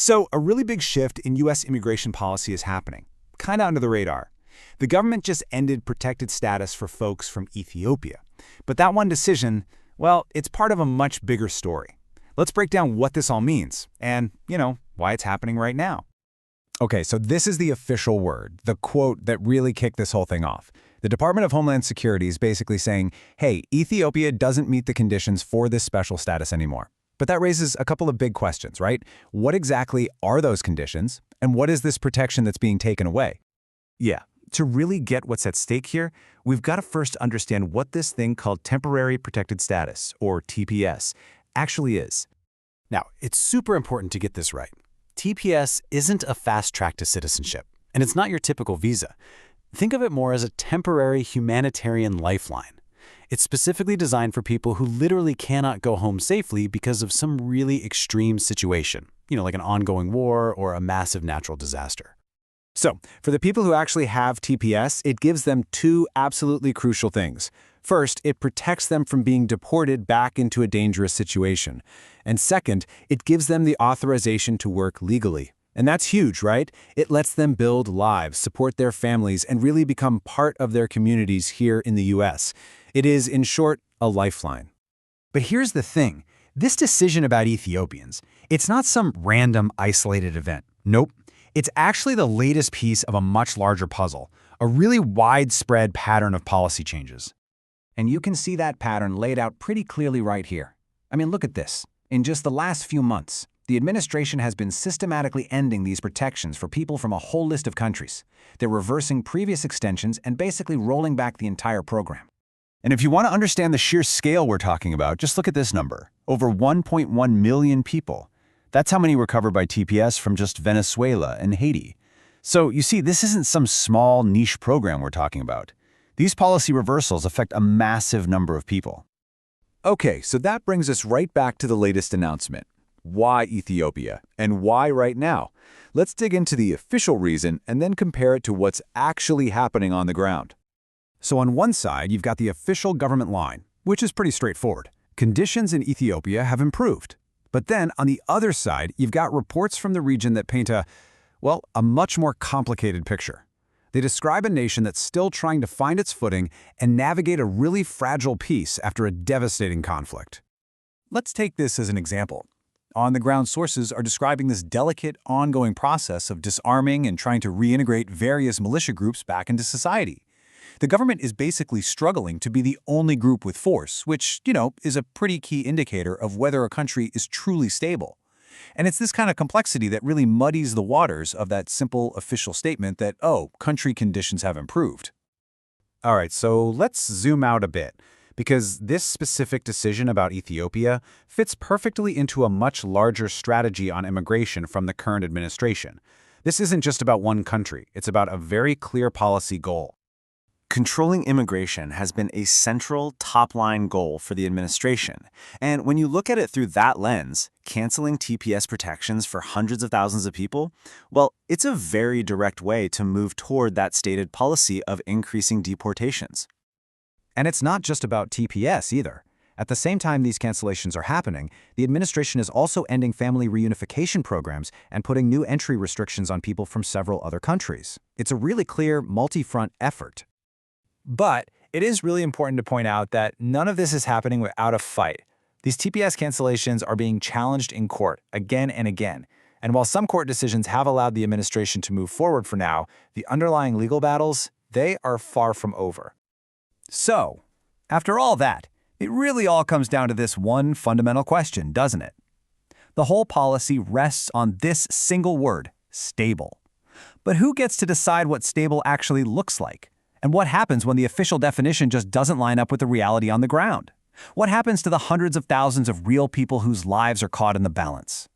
So, a really big shift in U.S. immigration policy is happening, kind of under the radar. The government just ended protected status for folks from Ethiopia. But that one decision, well, it's part of a much bigger story. Let's break down what this all means and, why it's happening right now. Okay, so this is the official word, the quote that really kicked this whole thing off. The Department of Homeland Security is basically saying, hey, Ethiopia doesn't meet the conditions for this special status anymore. But that raises a couple of big questions, right? What exactly are those conditions, and what is this protection that's being taken away? Yeah, to really get what's at stake here, we've got to first understand what this thing called Temporary Protected Status, or TPS, actually is. Now, it's super important to get this right. TPS isn't a fast track to citizenship, and it's not your typical visa. Think of it more as a temporary humanitarian lifeline. It's specifically designed for people who literally cannot go home safely because of some really extreme situation, like an ongoing war or a massive natural disaster. So, for the people who actually have TPS, it gives them two absolutely crucial things. First, it protects them from being deported back into a dangerous situation. And second, it gives them the authorization to work legally. And that's huge, right? It lets them build lives, support their families, and really become part of their communities here in the U.S. It is, in short, a lifeline. But here's the thing. This decision about Ethiopians, it's not some random, isolated event. Nope. It's actually the latest piece of a much larger puzzle, a really widespread pattern of policy changes. And you can see that pattern laid out pretty clearly right here. I mean, look at this. In just the last few months, the administration has been systematically ending these protections for people from a whole list of countries. They're reversing previous extensions and basically rolling back the entire program. And if you want to understand the sheer scale we're talking about, just look at this number. Over 1.1 million people. That's how many were covered by TPS from just Venezuela and Haiti. So you see, this isn't some small niche program we're talking about. These policy reversals affect a massive number of people. Okay, so that brings us right back to the latest announcement. Why Ethiopia? And why right now? Let's dig into the official reason and then compare it to what's actually happening on the ground. So on one side, you've got the official government line, which is pretty straightforward. Conditions in Ethiopia have improved. But then on the other side, you've got reports from the region that paint a much more complicated picture. They describe a nation that's still trying to find its footing and navigate a really fragile peace after a devastating conflict. Let's take this as an example. On-the-ground sources are describing this delicate, ongoing process of disarming and trying to reintegrate various militia groups back into society. The government is basically struggling to be the only group with force, which, is a pretty key indicator of whether a country is truly stable. And it's this kind of complexity that really muddies the waters of that simple official statement that, country conditions have improved. All right, so let's zoom out a bit, because this specific decision about Ethiopia fits perfectly into a much larger strategy on immigration from the current administration. This isn't just about one country, it's about a very clear policy goal. Controlling immigration has been a central top-line goal for the administration. And when you look at it through that lens, canceling TPS protections for hundreds of thousands of people, well, it's a very direct way to move toward that stated policy of increasing deportations. And it's not just about TPS either. At the same time these cancellations are happening, the administration is also ending family reunification programs and putting new entry restrictions on people from several other countries. It's a really clear, multi-front effort. But it is really important to point out that none of this is happening without a fight. These TPS cancellations are being challenged in court again and again. And while some court decisions have allowed the administration to move forward for now, the underlying legal battles, they are far from over. So, after all that, it really all comes down to this one fundamental question, doesn't it? The whole policy rests on this single word, stable. But who gets to decide what stable actually looks like? And what happens when the official definition just doesn't line up with the reality on the ground? What happens to the hundreds of thousands of real people whose lives are caught in the balance?